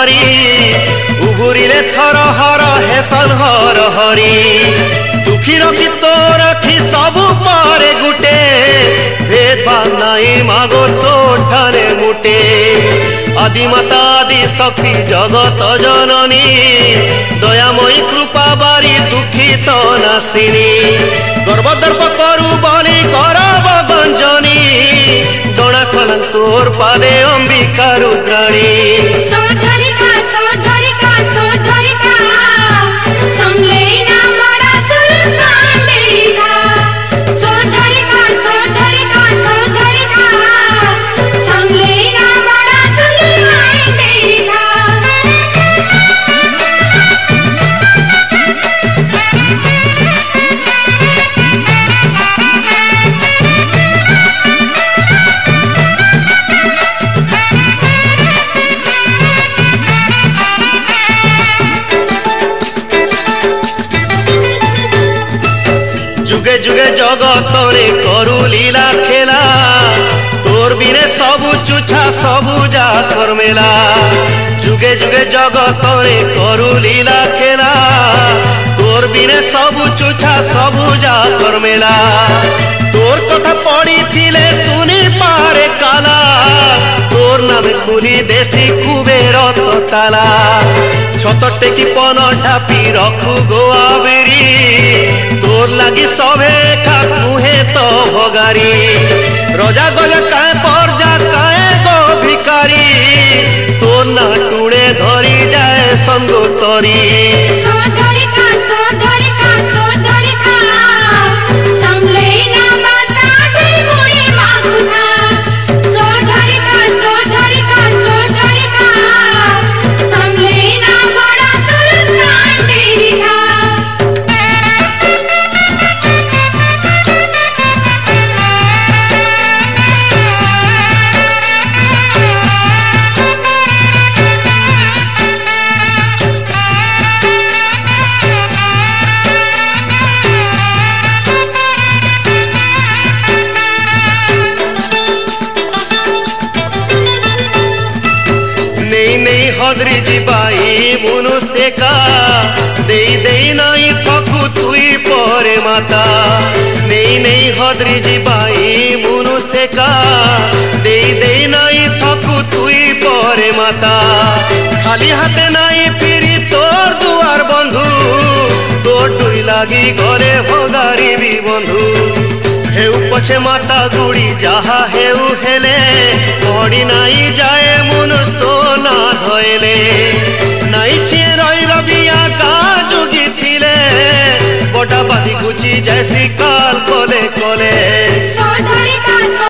हरी उबुरिले थर हर हेसन हर हरी दुखी रखी तो रखी सब पारे गुटे भेदभाव नहीं मागो तो ठाने मुटे आदिमाता आदि शक्ति जगत जननी दयामयी कृपा बारी दुखित नासिनी गर्व दर्प करू बनी करब गंजनी दणा सलन तोर पादे अंबिका रुद्राणी सोधरिका सोधरिका सोधरिका संलेना बड़ा सुल्तान देगा सोधरिका सोधरिका सोधरिका संलेना बड़ा सुल्तान देगा जुगे जुगे जगत रे करू लीला खेला तोर बिने सबु चुछा सबु जाकर मेला जुगे जुगे जगत रे करू लीला खेला तोर बिने सबु चुछा सबु जाकर मेला तोर कथा पड़ी थिले सुनी पारे काला तोर नामे खुली देसी कुबेर ताला छत टेकी पन ढापी रखू गोआ बेरी तोर लगी सभे खा तुहे तो भगारी रजा गजा काए परजा काए गो भिकारी तोर ना टुड़े धरी जाए संगोतरी सोधरिका सोधरिका सोधरिका संलेना बता दे मुड़ी मागुता सोधरिका सोधरिका सोधरिका संलेना बड़ा सुल्तान देगा हदरी जीवाई मनुष्य का दे नहीं थकू तुई परे माता नहीं हदरी जीवाई मनुष्य का दे नहीं थकू तुई परे माता खाली हाथे नहीं फिरी तोर दुआर बंधु तोर डोरी लागी घरे भगारी भी बंधु हेउ पछे माता गुड़ी जहा हेउ हेले पड़ी